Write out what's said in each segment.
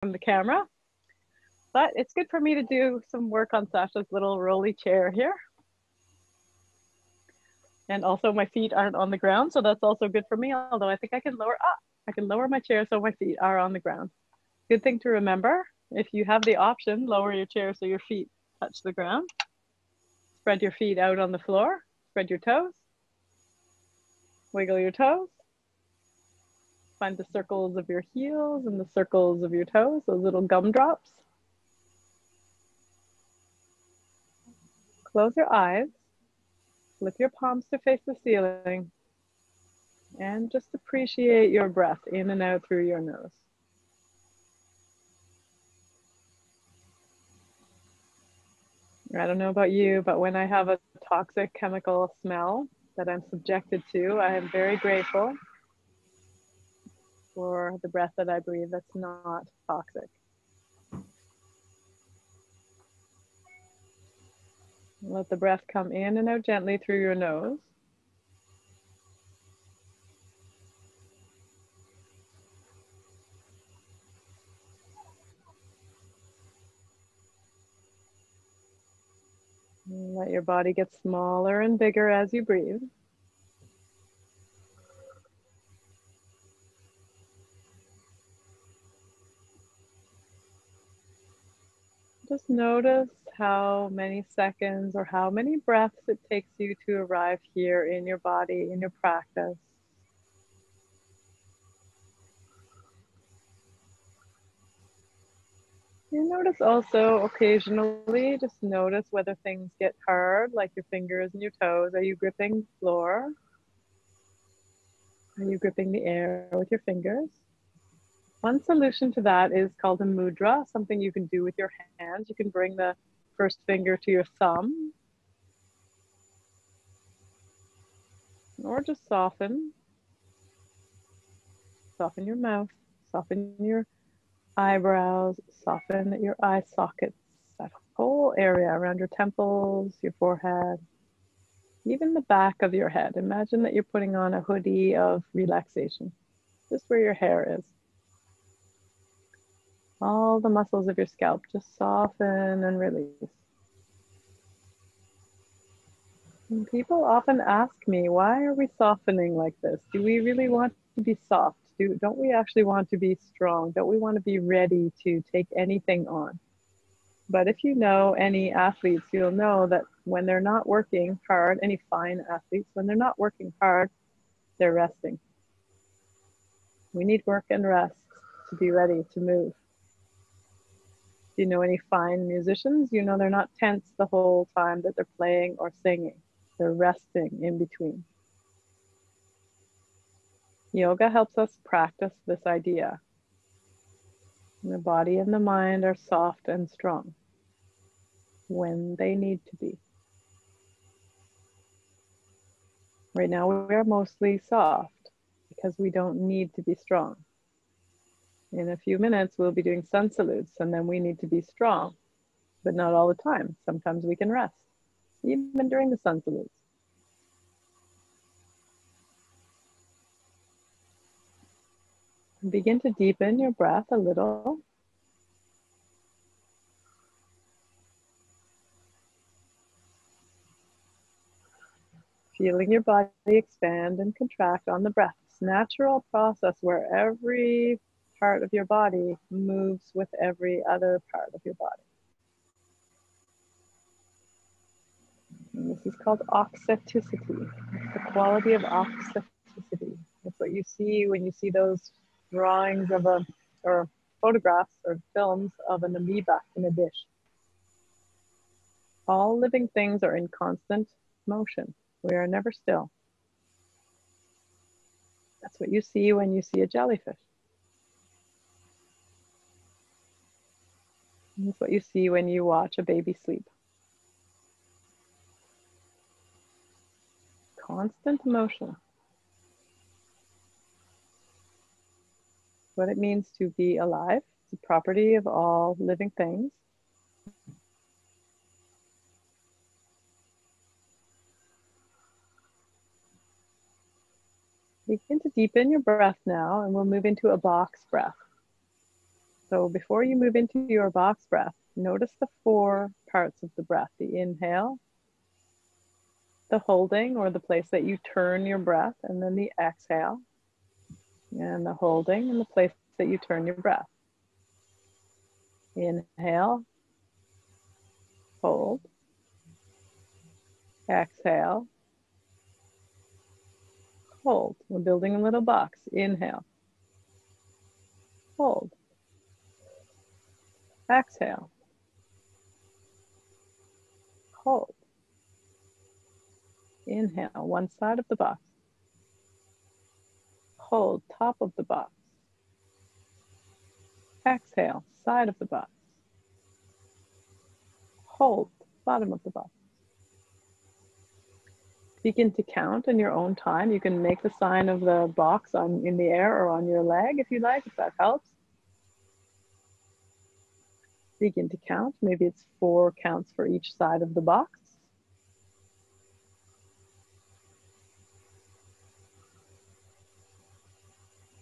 the camera, but it's good for me to do some work on Sasha's little rolly chair here. And also my feet aren't on the ground, so that's also good for me, although I think I can lower my chair so my feet are on the ground. Good thing to remember, if you have the option, lower your chair so your feet touch the ground. Spread your feet out on the floor, spread your toes, wiggle your toes. Find the circles of your heels and the circles of your toes, those little gumdrops. Close your eyes, lift your palms to face the ceiling, and just appreciate your breath in and out through your nose. I don't know about you, but when I have a toxic chemical smell that I'm subjected to, I am very grateful for the breath that I breathe that's not toxic. Let the breath come in and out gently through your nose. Let your body get smaller and bigger as you breathe. Just notice how many seconds or how many breaths it takes you to arrive here in your body, in your practice. You notice also occasionally, just notice whether things get hard, like your fingers and your toes. Are you gripping the floor? Are you gripping the air with your fingers? One solution to that is called a mudra, something you can do with your hands. You can bring the first finger to your thumb, or just soften. Soften your mouth, soften your eyebrows, soften your eye sockets, that whole area around your temples, your forehead, even the back of your head. Imagine that you're putting on a hoodie of relaxation, just where your hair is. All the muscles of your scalp just soften and release. And people often ask me, why are we softening like this? Do we really want to be soft? Don't we actually want to be strong? Don't we want to be ready to take anything on? But if you know any athletes, you'll know that when they're not working hard, any fine athletes, when they're not working hard, they're resting. We need work and rest to be ready to move. If you know any fine musicians, you know they're not tense the whole time that they're playing or singing. They're resting in between. Yoga helps us practice this idea. The body and the mind are soft and strong when they need to be. Right now, we are mostly soft because we don't need to be strong. In a few minutes, we'll be doing sun salutes, and then we need to be strong, but not all the time. Sometimes we can rest, even during the sun salutes. Begin to deepen your breath a little. Feeling your body expand and contract on the breath. It's a natural process where every part of your body moves with every other part of your body. And this is called auxeticity, the quality of auxeticity. That's what you see when you see those drawings of or photographs or films of an amoeba in a dish. All living things are in constant motion. We are never still. That's what you see when you see a jellyfish. And that's what you see when you watch a baby sleep. Constant motion. What it means to be alive. It's a property of all living things. Begin to deepen your breath now, and we'll move into a box breath. So before you move into your box breath, notice the 4 parts of the breath: the inhale, the holding, or the place that you turn your breath, and then the exhale, and the holding, and the place that you turn your breath. Inhale, hold, exhale, hold. We're building a little box. Inhale, hold, exhale, hold. Inhale, one side of the box. Hold, top of the box. Exhale, side of the box. Hold, bottom of the box. Begin to count in your own time. You can make the sign of the box in the air or on your leg if you like, if that helps. Begin to count. Maybe it's 4 counts for each side of the box.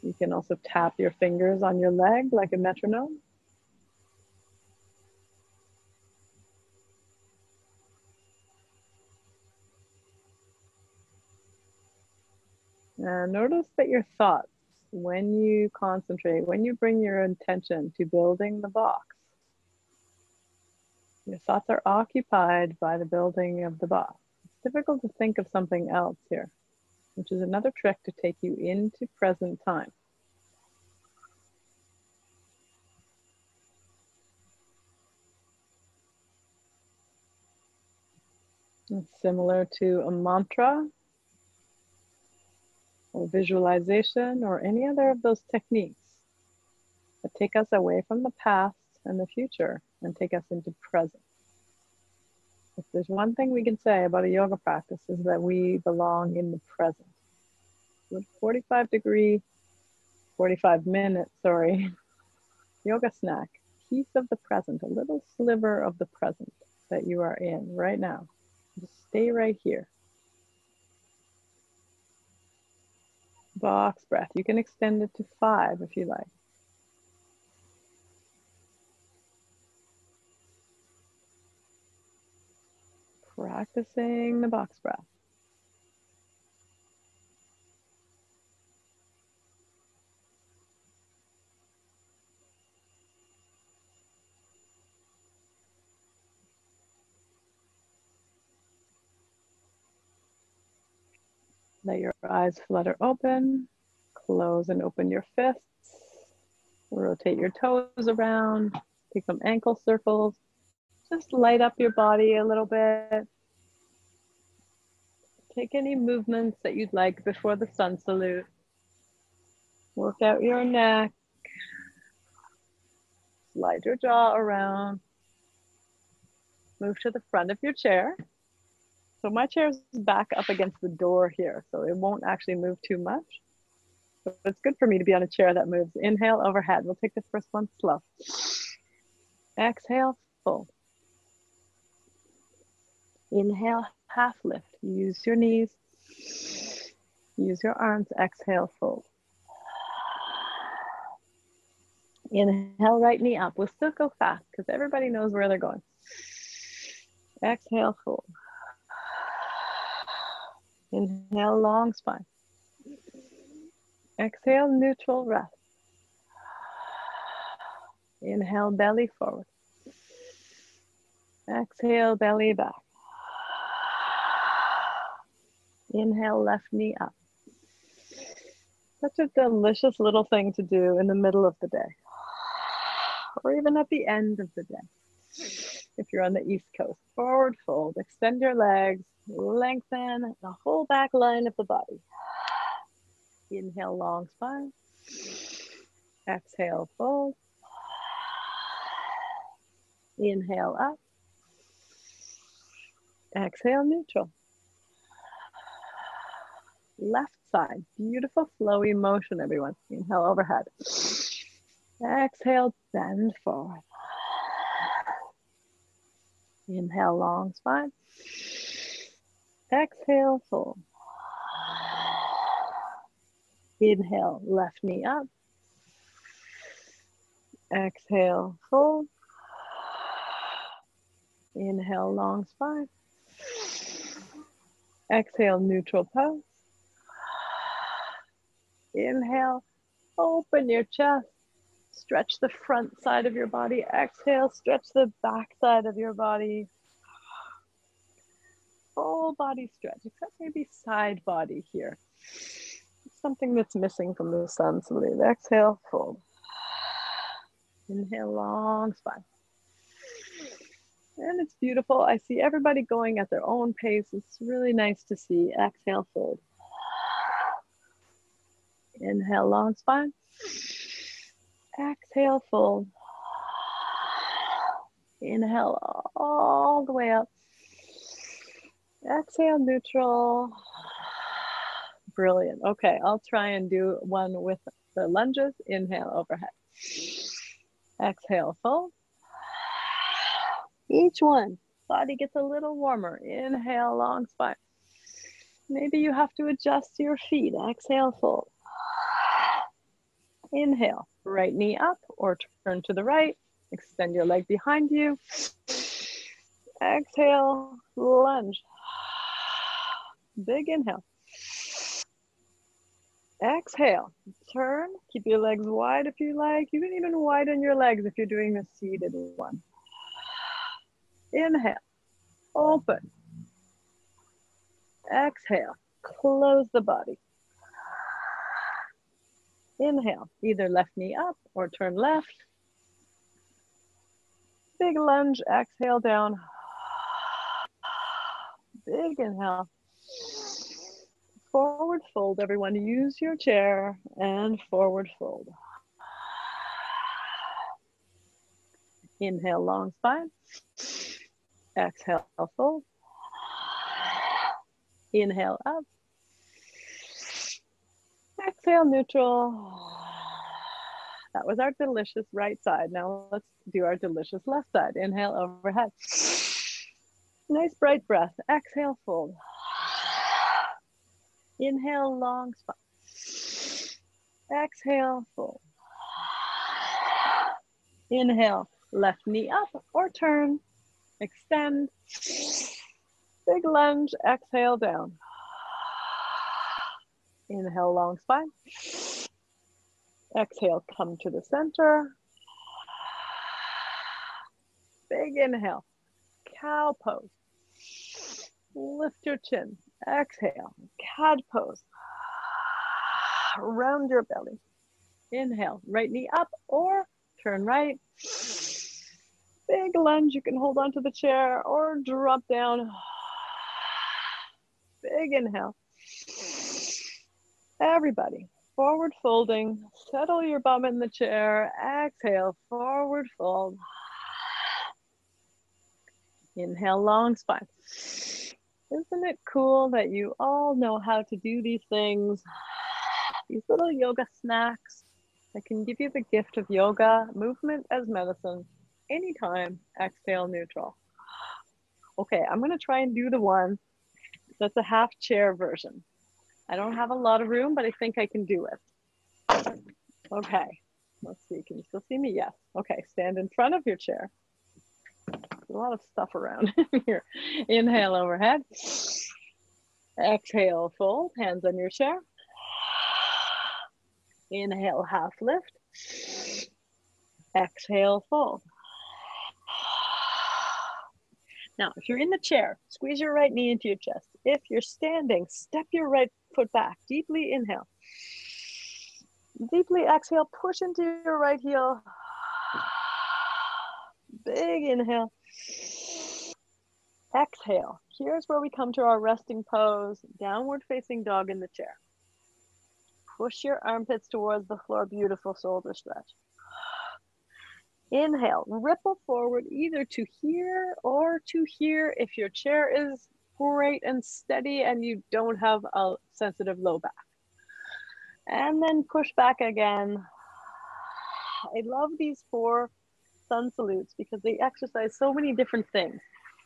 You can also tap your fingers on your leg like a metronome. And notice that your thoughts, when you concentrate, when you bring your attention to building the box, your thoughts are occupied by the building of the box. It's difficult to think of something else here, which is another trick to take you into present time. It's similar to a mantra or visualization or any other of those techniques that take us away from the past and the future and take us into present. If there's one thing we can say about a yoga practice is that we belong in the present. With 45 minutes, yoga snack, piece of the present, a little sliver of the present that you are in right now. Just stay right here. Box breath. You can extend it to 5 if you like. Practicing the box breath. Let your eyes flutter open. Close and open your fists. Rotate your toes around. Take some ankle circles. Just light up your body a little bit. Take any movements that you'd like before the sun salute. Work out your neck. Slide your jaw around. Move to the front of your chair. So my chair is back up against the door here, so it won't actually move too much. But it's good for me to be on a chair that moves. Inhale, overhead. We'll take the first one slow. Exhale, full. Inhale, half lift. Use your knees. Use your arms. Exhale, fold. Inhale, right knee up. We'll still go fast because everybody knows where they're going. Exhale, fold. Inhale, long spine. Exhale, neutral rest. Inhale, belly forward. Exhale, belly back. Inhale, left knee up. Such a delicious little thing to do in the middle of the day, or even at the end of the day. If you're on the East Coast, forward fold, extend your legs, lengthen the whole back line of the body. Inhale, long spine. Exhale, fold. Inhale, up. Exhale, neutral. Left side, beautiful flowy motion, everyone. Inhale, overhead. Exhale, bend forward. Inhale, long spine. Exhale, fold. Inhale, left knee up. Exhale, fold. Inhale, long spine. Exhale, neutral pose. Inhale, open your chest. Stretch the front side of your body. Exhale, stretch the back side of your body. Full body stretch, except maybe side body here. Something that's missing from the sun salute. Exhale, fold. Inhale, long spine. And it's beautiful. I see everybody going at their own pace. It's really nice to see. Exhale, fold. Inhale, long spine. Exhale, fold. Inhale all the way up. Exhale, neutral. Brilliant. Okay, I'll try and do one with the lunges. Inhale, overhead. Exhale, fold. Each one, body gets a little warmer. Inhale, long spine. Maybe you have to adjust your feet. Exhale, fold. Inhale, right knee up or turn to the right. Extend your leg behind you. Exhale, lunge. Big inhale. Exhale, turn. Keep your legs wide if you like. You can even widen your legs if you're doing the seated one. Inhale, open. Exhale, close the body. Inhale, either left knee up or turn left. Big lunge, exhale down. Big inhale. Forward fold, everyone. Use your chair and forward fold. Inhale, long spine. Exhale, fold. Inhale, up. Exhale, neutral. That was our delicious right side. Now let's do our delicious left side. Inhale, overhead. Nice bright breath. Exhale, fold. Inhale, long spine. Exhale, fold. Inhale, left knee up or turn. Extend. Big lunge, exhale down. Inhale, long spine. Exhale, come to the center. Big inhale, cow pose. Lift your chin. Exhale, cat pose. Round your belly. Inhale, right knee up or turn right. Big lunge, you can hold onto the chair or drop down. Big inhale. Everybody, forward folding. Settle your bum in the chair. Exhale, forward fold. Inhale, long spine. Isn't it cool that you all know how to do these things? These little yoga snacks that can give you the gift of yoga, movement as medicine, anytime. Exhale, neutral. Okay, I'm going to try and do the one that's a half chair version. I don't have a lot of room, but I think I can do it. Okay, let's see. Can you still see me? Yes. Okay, stand in front of your chair. There's a lot of stuff around here. Inhale, overhead. Exhale, fold. Hands on your chair. Inhale, half lift. Exhale, fold. Now, if you're in the chair, squeeze your right knee into your chest. If you're standing, step your right foot back. Deeply inhale. Deeply exhale, push into your right heel. Big inhale. Exhale. Here's where we come to our resting pose, downward facing dog in the chair. Push your armpits towards the floor, beautiful shoulder stretch. Inhale, ripple forward either to here or to here if your chair is great and steady and you don't have a sensitive low back. And then push back again. I love these 4 sun salutes because they exercise so many different things.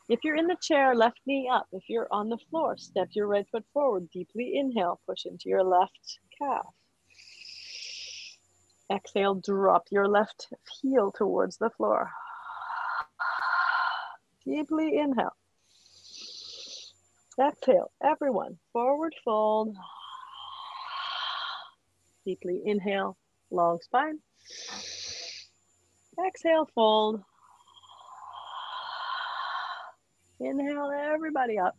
If you're in the chair, left knee up. If you're on the floor, step your right foot forward. Deeply inhale, push into your left calf. Exhale, drop your left heel towards the floor. Deeply inhale. Exhale, everyone, forward fold. Deeply inhale, long spine. Exhale, fold. Inhale, everybody up.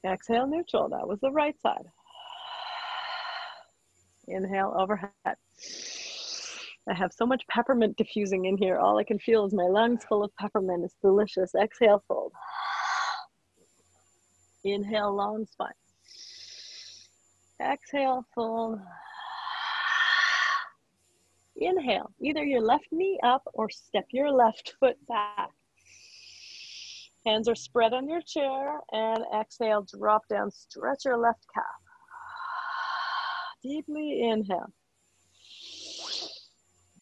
Exhale, neutral. That was the right side. Inhale, overhead. I have so much peppermint diffusing in here. All I can feel is my lungs full of peppermint. It's delicious. Exhale, fold. Inhale, long spine. Exhale, fold. Inhale, either your left knee up or step your left foot back. Hands are spread on your chair, and exhale, drop down, stretch your left calf. Deeply inhale.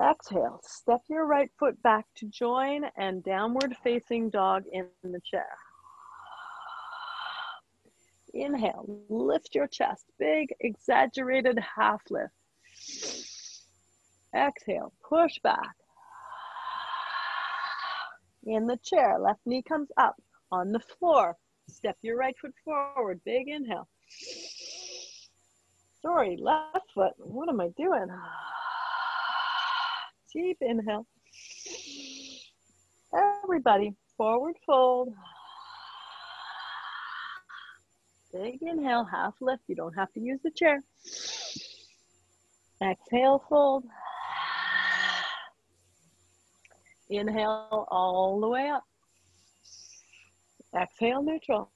Exhale, step your right foot back to join and downward facing dog in the chair. Inhale, lift your chest, big exaggerated half lift. Exhale, push back. In the chair, left knee comes up. On the floor, step your right foot forward, big inhale. Sorry, left foot, what am I doing? Deep inhale. Everybody, forward fold. Big inhale, half lift. You don't have to use the chair. Exhale, fold. Inhale all the way up. Exhale, neutral.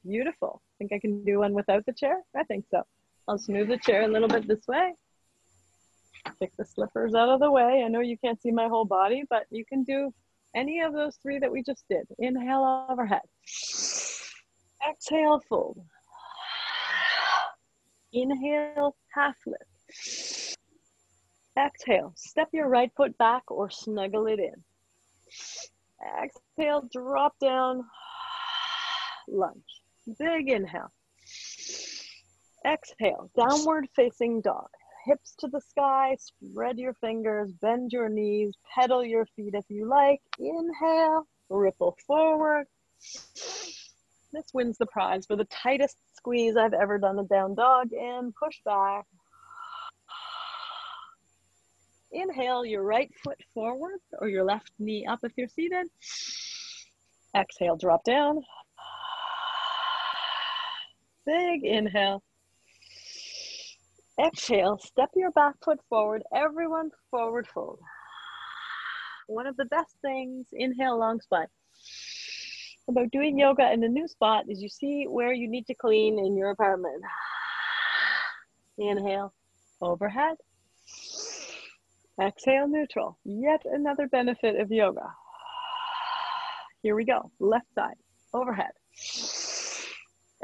Beautiful. Think I can do one without the chair? I think so. I'll just move the chair a little bit this way. Kick the slippers out of the way. I know you can't see my whole body, but you can do any of those three that we just did. Inhale, overhead. Exhale, fold. Inhale, half lift. Exhale, step your right foot back or snuggle it in. Exhale, drop down, lunge. Big inhale. Exhale, downward facing dog. Hips to the sky, spread your fingers, bend your knees, pedal your feet if you like. Inhale, ripple forward. This wins the prize for the tightest squeeze I've ever done a down dog, and push back. Inhale, your right foot forward or your left knee up if you're seated. Exhale, drop down. Big inhale. Exhale, step your back foot forward. Everyone forward fold. One of the best things, inhale, long spine, about doing yoga in a new spot is you see where you need to clean in your apartment. Inhale, overhead. Exhale, neutral. Yet another benefit of yoga. Here we go. Left side, overhead.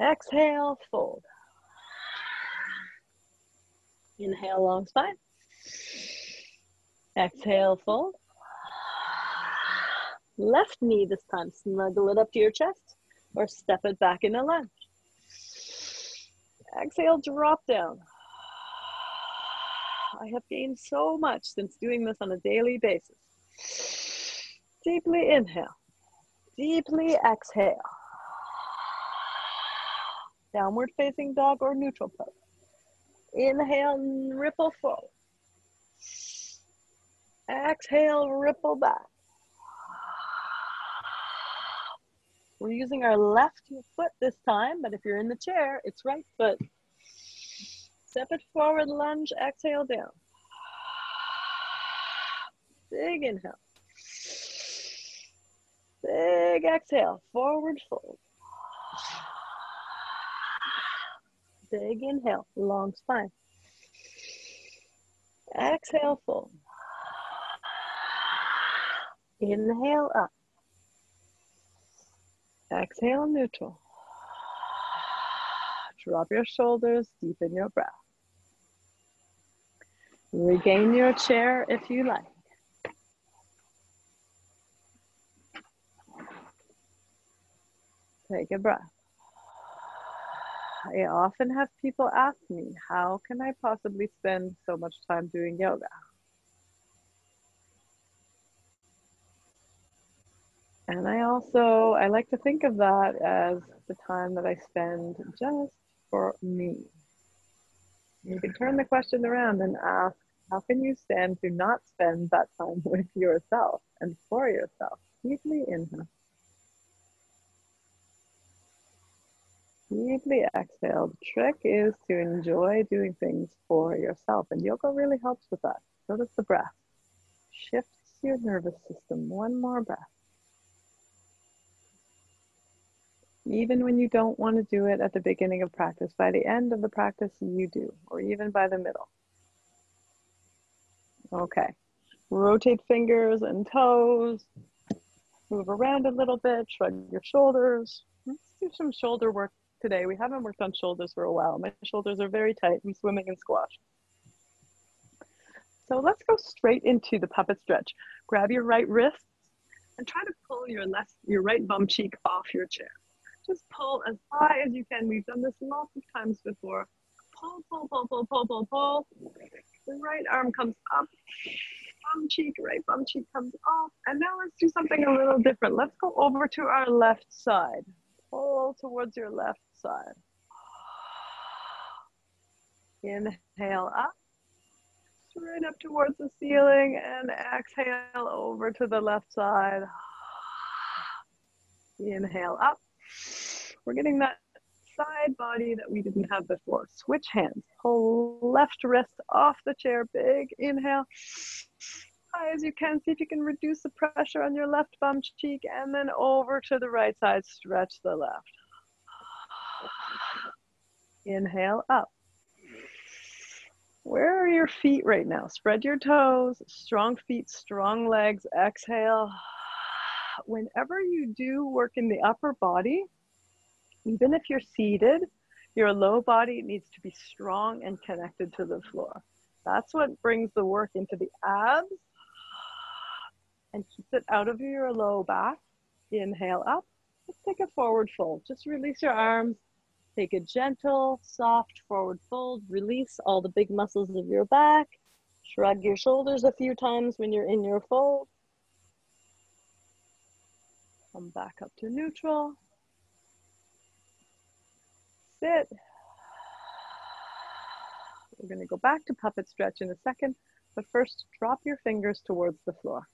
Exhale, fold. Inhale, long spine. Exhale, fold. Left knee this time, snuggle it up to your chest or step it back in a lunge. Exhale, drop down. I have gained so much since doing this on a daily basis. Deeply inhale. Deeply exhale. Downward facing dog or neutral pose. Inhale, ripple forward. Exhale, ripple back. We're using our left foot this time, but if you're in the chair, it's right foot. Step it forward, lunge, exhale down. Big inhale. Big exhale, forward fold. Big inhale, long spine. Exhale, fold. Inhale, up. Exhale, neutral. Drop your shoulders, deepen your breath. Regain your chair if you like. Take a breath. I often have people ask me, how can I possibly spend so much time doing yoga? And I like to think of that as the time that I spend just for me. You can turn the question around and ask, how can you stand to not spend that time with yourself and for yourself? Deeply inhale. Deeply exhale. The trick is to enjoy doing things for yourself. And yoga really helps with that. So does the breath. Shifts your nervous system. One more breath. Even when you don't want to do it at the beginning of practice, by the end of the practice, you do, or even by the middle. Okay. Rotate fingers and toes. Move around a little bit. Shrug your shoulders. Let's do some shoulder work today. We haven't worked on shoulders for a while. My shoulders are very tight. I'm swimming in squash. So let's go straight into the puppet stretch. Grab your right wrist and try to pull your right bum cheek off your chair. Just pull as high as you can. We've done this lots of times before. Pull, pull, pull, pull, pull, pull, pull. The right arm comes up. Bum cheek, right bum cheek comes off. And now let's do something a little different. Let's go over to our left side. Pull towards your left side. Inhale up. Right up towards the ceiling, and exhale over to the left side. Inhale up. We're getting that side body that we didn't have before. Switch hands. Pull left wrist off the chair. Big inhale. High as you can. See if you can reduce the pressure on your left bum cheek, and then over to the right side. Stretch the left. Inhale up. Where are your feet right now? Spread your toes, strong feet, strong legs. Exhale. Whenever you do work in the upper body, even if you're seated, your low body needs to be strong and connected to the floor. That's what brings the work into the abs and keeps it out of your low back. Inhale up. Let's take a forward fold. Just release your arms. Take a gentle, soft forward fold. Release all the big muscles of your back. Shrug your shoulders a few times when you're in your fold. Come back up to neutral. Sit. We're going to go back to puppet stretch in a second, but first drop your fingers towards the floor.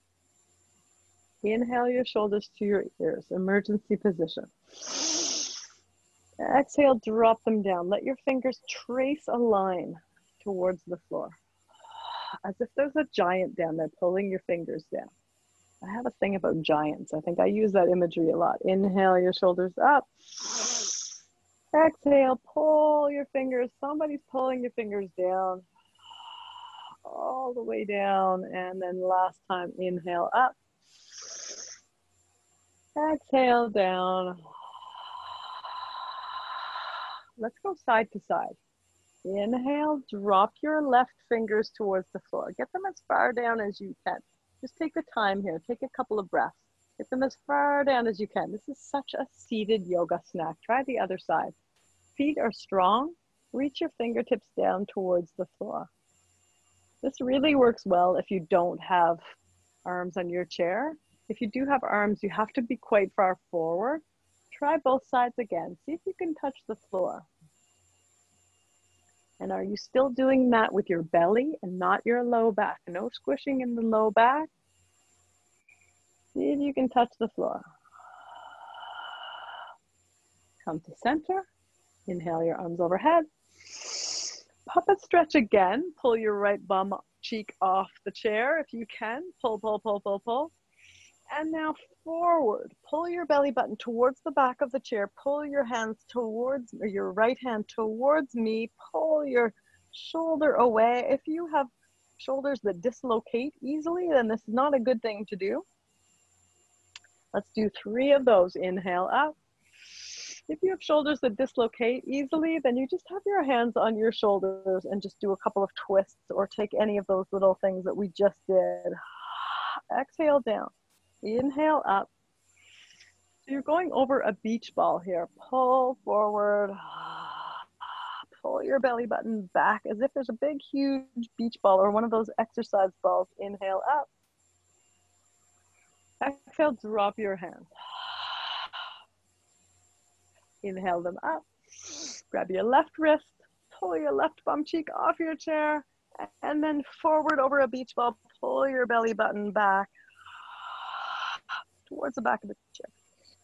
Inhale your shoulders to your ears, emergency position. Exhale, drop them down. Let your fingers trace a line towards the floor, as if there's a giant down there pulling your fingers down. I have a thing about giants. I think I use that imagery a lot. Inhale your shoulders up. Exhale, pull your fingers. Somebody's pulling your fingers down, all the way down. And then last time, inhale up. Exhale down. Let's go side to side. Inhale, drop your left fingers towards the floor. Get them as far down as you can. Just take the time here. Take a couple of breaths. Get them as far down as you can. This is such a seated yoga snack. Try the other side. Feet are strong. Reach your fingertips down towards the floor. This really works well if you don't have arms on your chair. If you do have arms, you have to be quite far forward. Try both sides again. See if you can touch the floor. And are you still doing that with your belly and not your low back? No squishing in the low back. See if you can touch the floor. Come to center. Inhale your arms overhead. Puppet stretch again. Pull your right bum cheek off the chair if you can. Pull, pull, pull, pull, pull. And now forward. Pull your belly button towards the back of the chair. Pull your hands towards, or your right hand towards me. Pull your shoulder away. If you have shoulders that dislocate easily, then this is not a good thing to do. Let's do 3 of those. Inhale up. If you have shoulders that dislocate easily, then you just have your hands on your shoulders and just do a couple of twists, or take any of those little things that we just did. Exhale down. Inhale up. So you're going over a beach ball here. Pull forward. Pull your belly button back as if there's a big, huge beach ball or one of those exercise balls. Inhale up. Exhale, drop your hands. Inhale them up. Grab your left wrist. Pull your left bum cheek off your chair. And then forward over a beach ball. Pull your belly button back towards the back of the chair.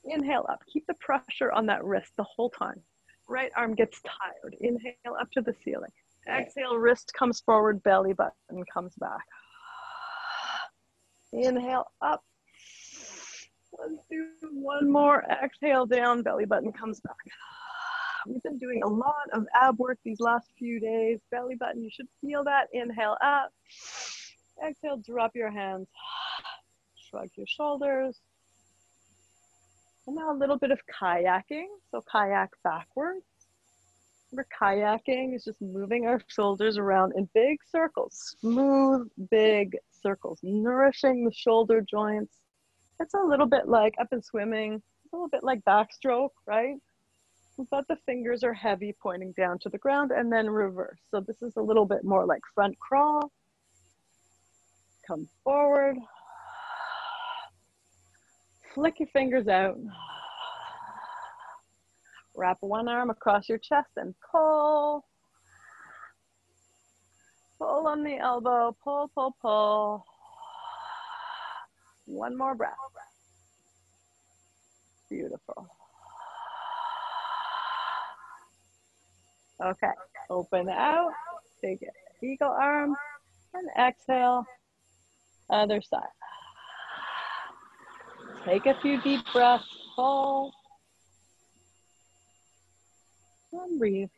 Inhale up. Keep the pressure on that wrist the whole time. Right arm gets tired. Inhale up to the ceiling. Exhale, wrist comes forward, belly button comes back. Inhale up. Let's do one more. Exhale down, belly button comes back. We've been doing a lot of ab work these last few days. Belly button, you should feel that. Inhale up. Exhale, drop your hands. Shrug your shoulders. And now a little bit of kayaking. So kayak backwards. Remember, kayaking is just moving our shoulders around in big circles, smooth, big circles, nourishing the shoulder joints. It's a little bit like up in swimming, it's a little bit like backstroke, right? But the fingers are heavy, pointing down to the ground, and then reverse. So this is a little bit more like front crawl. Come forward. Flick your fingers out. Wrap one arm across your chest and pull. Pull on the elbow, pull, pull, pull. One more breath. Beautiful. Okay, open out, take it, eagle arm, and exhale, other side. Take a few deep breaths, pull, and breathe.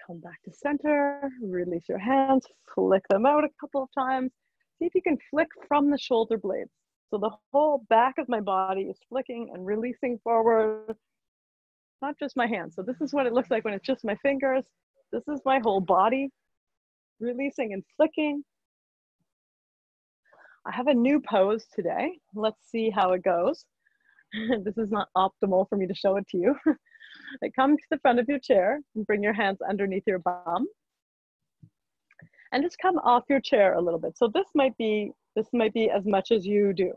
Come back to center, release your hands, flick them out a couple of times. See if you can flick from the shoulder blades. So the whole back of my body is flicking and releasing forward, not just my hands. So this is what it looks like when it's just my fingers. This is my whole body, releasing and flicking. I have a new pose today. Let's see how it goes. This is not optimal for me to show it to you. Come to the front of your chair and bring your hands underneath your bum. And just come off your chair a little bit. So this might be as much as you do.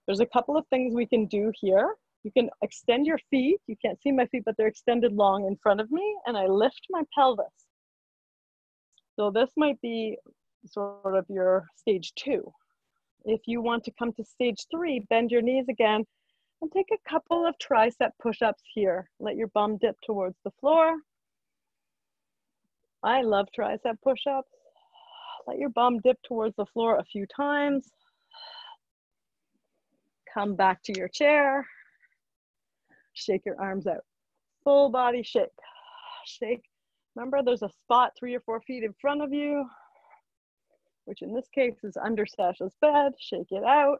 There's a couple of things we can do here. You can extend your feet. You can't see my feet, but they're extended long in front of me, and I lift my pelvis. So this might be sort of your stage 2. If you want to come to stage 3, bend your knees again and take a couple of tricep push-ups here. Let your bum dip towards the floor. I love tricep push-ups. Let your bum dip towards the floor a few times. Come back to your chair. Shake your arms out. Full body shake. Shake. Remember, there's a spot 3 or 4 feet in front of you, which in this case is under Sasha's bed. Shake it out.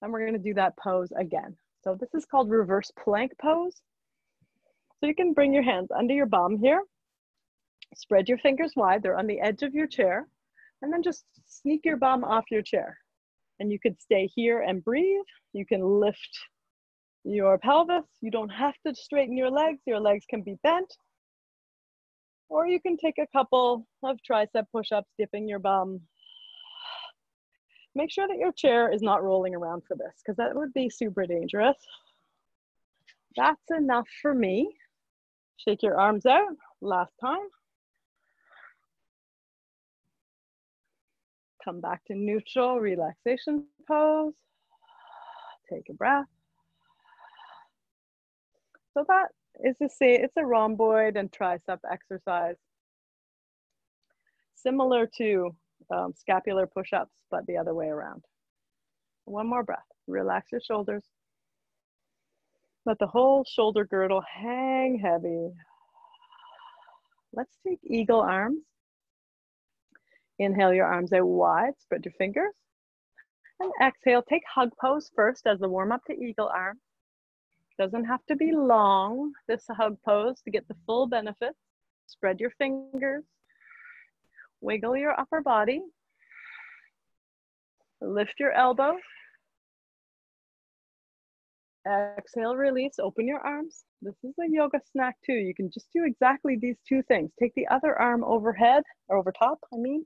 And we're going to do that pose again. So this is called reverse plank pose. So you can bring your hands under your bum here. Spread your fingers wide. They're on the edge of your chair. And then just sneak your bum off your chair. And you could stay here and breathe. You can lift your pelvis. You don't have to straighten your legs. Your legs can be bent. Or you can take a couple of tricep push-ups, dipping your bum. Make sure that your chair is not rolling around for this, because that would be super dangerous. That's enough for me. Shake your arms out. Last time. Come back to neutral relaxation pose. Take a breath. So that is it's a rhomboid and tricep exercise. Similar to scapular push-ups, but the other way around. One more breath. Relax your shoulders. Let the whole shoulder girdle hang heavy. Let's take eagle arms. Inhale your arms out wide, spread your fingers. And exhale, take hug pose first as the warm up to eagle arm. Doesn't have to be long, this hug pose, to get the full benefit. Spread your fingers. Wiggle your upper body. Lift your elbows. Exhale, release, open your arms. This is a yoga snack too. You can just do exactly these two things. Take the other arm overhead, or over top, I mean.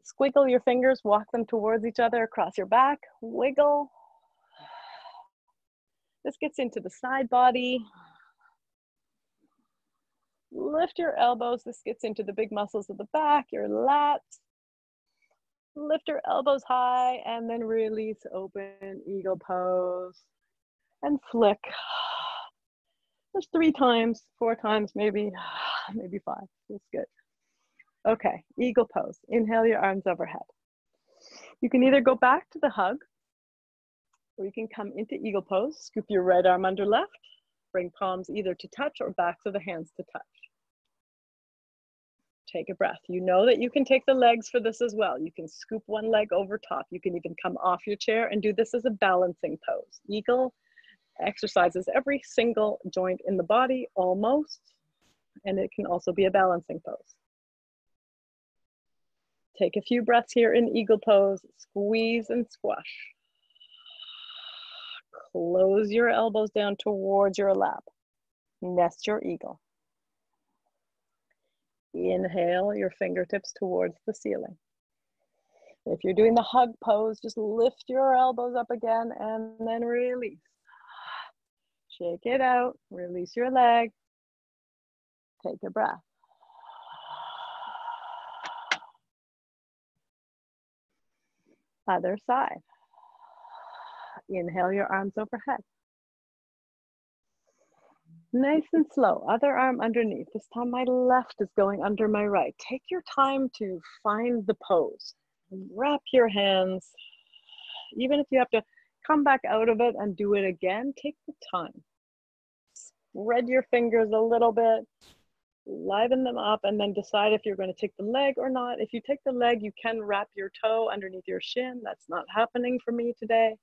Squiggle your fingers, walk them towards each other across your back, wiggle. This gets into the side body. Lift your elbows. This gets into the big muscles of the back, your lats. Lift your elbows high and then release, open, eagle pose. And flick. Just 3 times, 4 times, maybe 5. That's good. Okay, eagle pose. Inhale your arms overhead. You can either go back to the hug, or you can come into eagle pose. Scoop your right arm under left. Bring palms either to touch or backs of the hands to touch. Take a breath. You know that you can take the legs for this as well. You can scoop one leg over top. You can even come off your chair and do this as a balancing pose. Eagle exercises every single joint in the body, almost, and it can also be a balancing pose. Take a few breaths here in eagle pose. Squeeze and squash. Close your elbows down towards your lap. Nest your eagle. Inhale your fingertips towards the ceiling. If you're doing the hug pose, just lift your elbows up again and then release. Shake it out, release your leg. Take a breath. Other side. Inhale your arms overhead. Nice and slow, other arm underneath. This time my left is going under my right. Take your time to find the pose. Wrap your hands. Even if you have to come back out of it and do it again, take the time. Spread your fingers a little bit, liven them up, and then decide if you're going to take the leg or not. If you take the leg, you can wrap your toe underneath your shin. That's not happening for me today.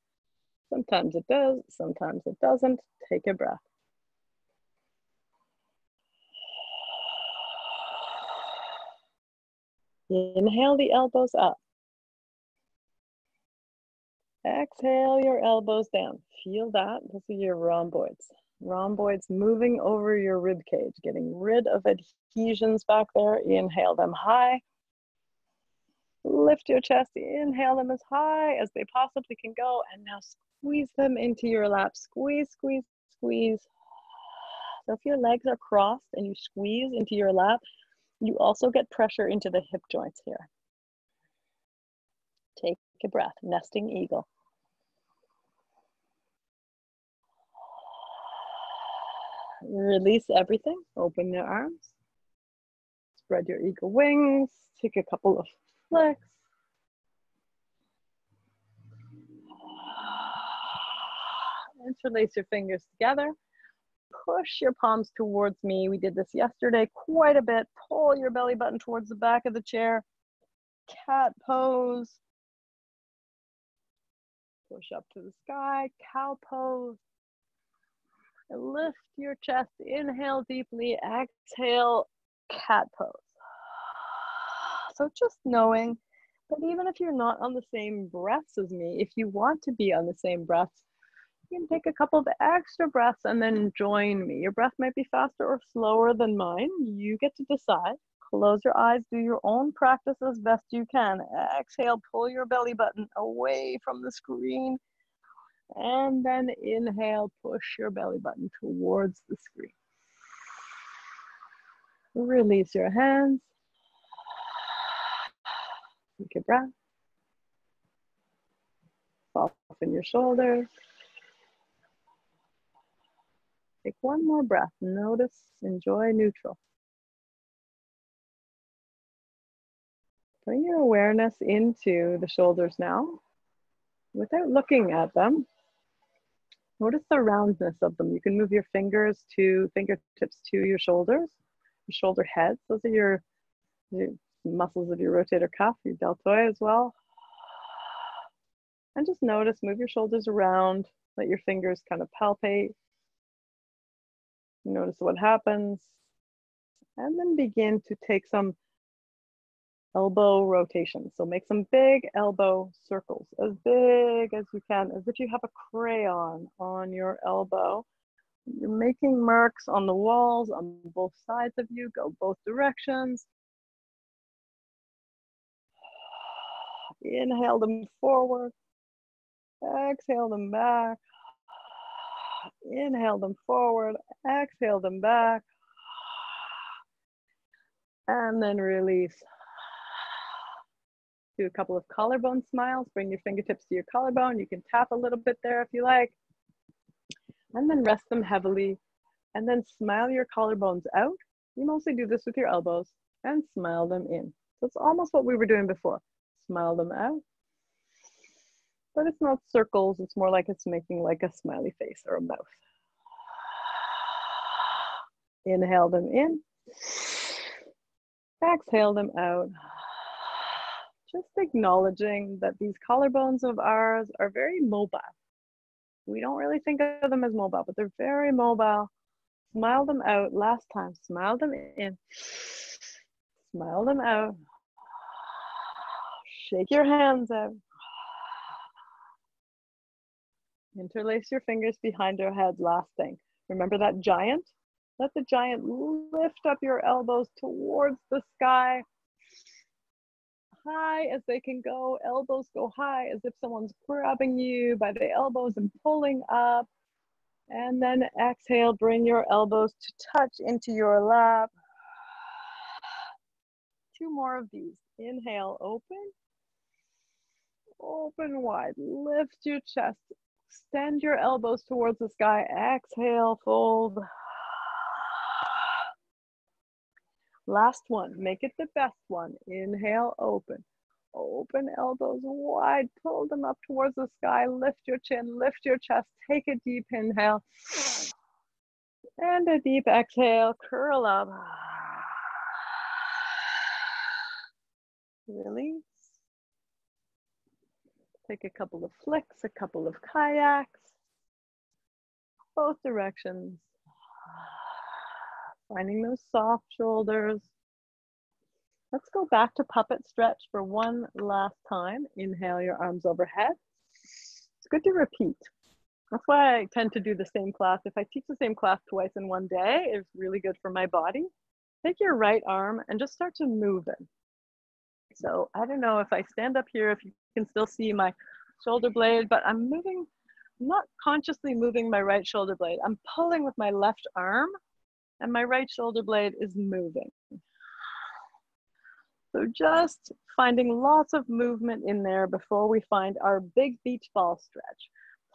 Sometimes it does, sometimes it doesn't. Take a breath. Inhale the elbows up. Exhale your elbows down. Feel that. Those are your rhomboids. Rhomboids moving over your rib cage, getting rid of adhesions back there. Inhale them high. Lift your chest. Inhale them as high as they possibly can go. And now squeeze them into your lap. Squeeze, squeeze, squeeze. So if your legs are crossed and you squeeze into your lap, you also get pressure into the hip joints here. Take a breath, nesting eagle. Release everything, open your arms. Spread your eagle wings, take a couple of flicks. Interlace your fingers together. Push your palms towards me. We did this yesterday quite a bit. Pull your belly button towards the back of the chair. Cat pose. Push up to the sky, cow pose. Lift your chest, inhale deeply, exhale, cat pose. So just knowing that even if you're not on the same breaths as me, if you want to be on the same breaths, you can take a couple of extra breaths and then join me. Your breath might be faster or slower than mine. You get to decide. Close your eyes, do your own practice as best you can. Exhale, pull your belly button away from the screen. And then inhale, push your belly button towards the screen. Release your hands. Take a breath. Soften your shoulders. Take one more breath. Notice, enjoy neutral. Bring your awareness into the shoulders now without looking at them. Notice the roundness of them. You can move your fingertips to your shoulders, your shoulder heads. Those are your muscles of your rotator cuff, your deltoid as well. And just notice, move your shoulders around, let your fingers kind of palpate. Notice what happens. And then begin to take some elbow rotation. So make some big elbow circles, as big as you can, as if you have a crayon on your elbow. You're making marks on the walls on both sides of you, go both directions. Inhale them forward, exhale them back. Inhale them forward, exhale them back. And then release. Do a couple of collarbone smiles. Bring your fingertips to your collarbone. You can tap a little bit there if you like. And then rest them heavily. And then smile your collarbones out. You mostly do this with your elbows. And smile them in. So it's almost what we were doing before. Smile them out. But it's not circles. It's more like it's making like a smiley face or a mouth. Inhale them in. Exhale them out. Just acknowledging that these collarbones of ours are very mobile. We don't really think of them as mobile, but they're very mobile. Smile them out. Last time, smile them in. Smile them out. Shake your hands out. Interlace your fingers behind your head. Last thing. Remember that giant? Let the giant lift up your elbows towards the sky. High as they can go. Elbows go high as if someone's grabbing you by the elbows and pulling up. And then exhale, bring your elbows to touch into your lap. 2 more of these. Inhale, open. Open wide. Lift your chest. Extend your elbows towards the sky. Exhale, fold. Last one. Make it the best one. Inhale, open. Open elbows wide. Pull them up towards the sky. Lift your chin. Lift your chest. Take a deep inhale. And a deep exhale. Curl up. Release. Take a couple of flicks, a couple of kayaks. Both directions. Finding those soft shoulders. Let's go back to puppet stretch for one last time. Inhale your arms overhead. It's good to repeat. That's why I tend to do the same class. If I teach the same class twice in one day, it's really good for my body. Take your right arm and just start to move it. So I don't know if I stand up here, if you can still see my shoulder blade, but I'm moving, I'm not consciously moving my right shoulder blade. I'm pulling with my left arm and my right shoulder blade is moving. So just finding lots of movement in there before we find our big beach ball stretch.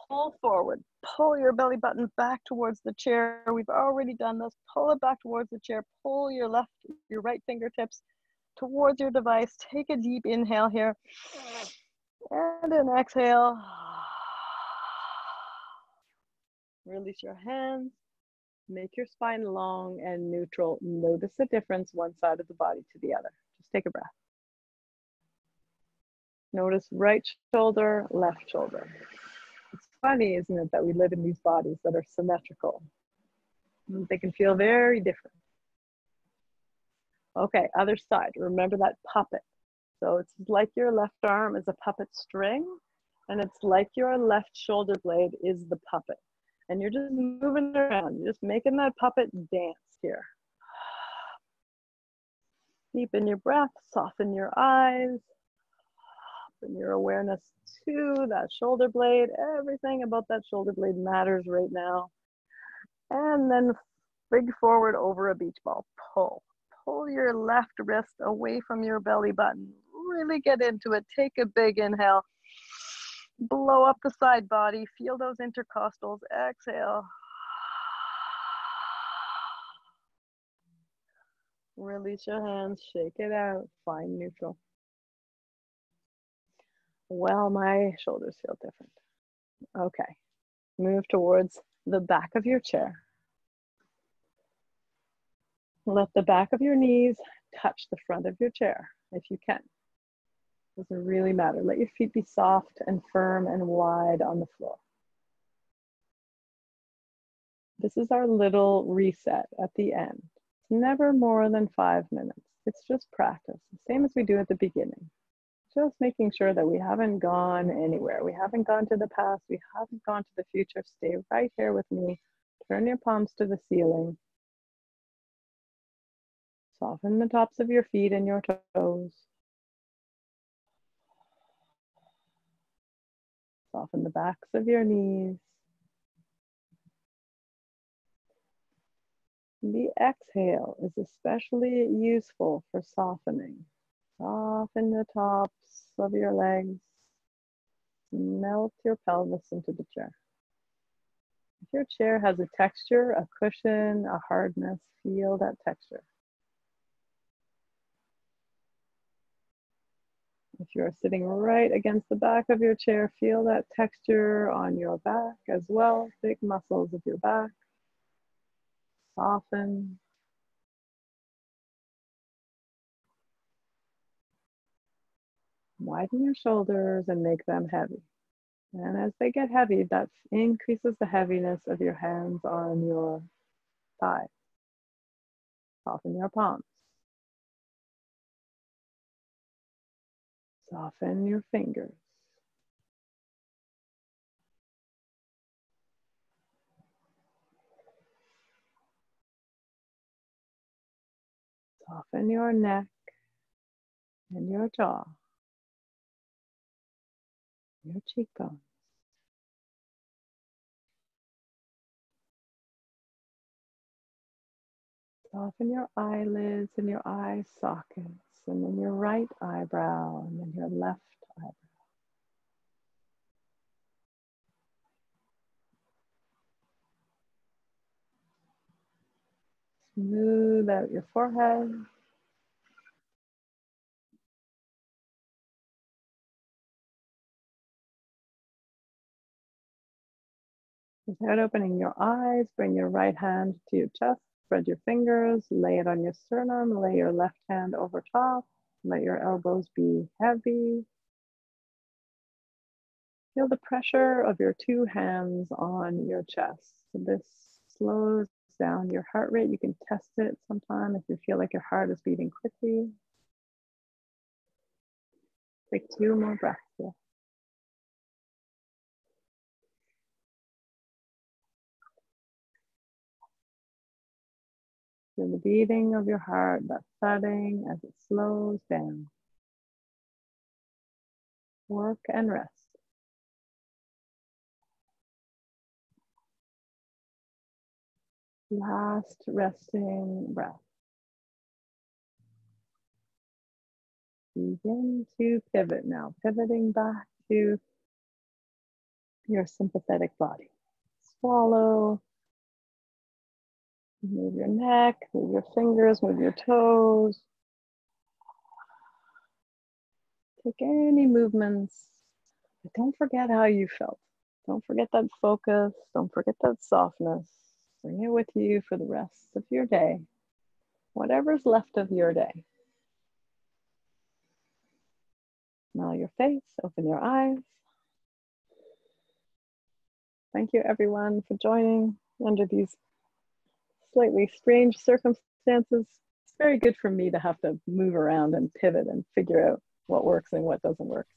Pull forward, pull your belly button back towards the chair. We've already done this. Pull it back towards the chair. Pull your right fingertips towards your device. Take a deep inhale here. And an exhale. Release your hands. Make your spine long and neutral. Notice the difference one side of the body to the other. Just take a breath. Notice right shoulder, left shoulder. It's funny, isn't it, that we live in these bodies that are symmetrical. They can feel very different. Okay, other side. Remember that puppet. So it's like your left arm is a puppet string, and it's like your left shoulder blade is the puppet. And you're just moving around. You're just making that puppet dance here. Deepen your breath, soften your eyes, bring your awareness to that shoulder blade. Everything about that shoulder blade matters right now. And then bring forward over a beach ball. Pull. Pull your left wrist away from your belly button. Really get into it. Take a big inhale. Blow up the side body. Feel those intercostals. Exhale. Release your hands. Shake it out. Find neutral. Well, my shoulders feel different. Okay. Move towards the back of your chair. Let the back of your knees touch the front of your chair if you can. Doesn't really matter. Let your feet be soft and firm and wide on the floor. This is our little reset at the end. It's never more than 5 minutes. It's just practice, the same as we do at the beginning. Just making sure that we haven't gone anywhere. We haven't gone to the past. We haven't gone to the future. Stay right here with me. Turn your palms to the ceiling. Soften the tops of your feet and your toes. Soften the backs of your knees. The exhale is especially useful for softening. Soften the tops of your legs. Melt your pelvis into the chair. If your chair has a texture, a cushion, a hardness, feel that texture. If you're sitting right against the back of your chair, feel that texture on your back as well. Big muscles of your back. Soften. Widen your shoulders and make them heavy. And as they get heavy, that increases the heaviness of your hands on your thighs. Soften your palms. Soften your fingers. Soften your neck and your jaw, your cheekbones. Soften your eyelids and your eye sockets, and then your right eyebrow, and then your left eyebrow. Smooth out your forehead. Without opening your eyes, bring your right hand to your chest, spread your fingers, lay it on your sternum, lay your left hand over top, let your elbows be heavy. Feel the pressure of your two hands on your chest. This slows down your heart rate. You can test it sometime if you feel like your heart is beating quickly. Take 2 more breaths here. Feel the beating of your heart, that thudding as it slows down. Work and rest. Last resting breath. Begin to pivot now, pivoting back to your sympathetic body. Swallow. Move your neck, move your fingers, move your toes. Take any movements, but don't forget how you felt. Don't forget that focus. Don't forget that softness. Bring it with you for the rest of your day, whatever's left of your day. Smile your face, open your eyes. Thank you everyone for joining under these slightly strange circumstances. It's very good for me to have to move around and pivot and figure out what works and what doesn't work.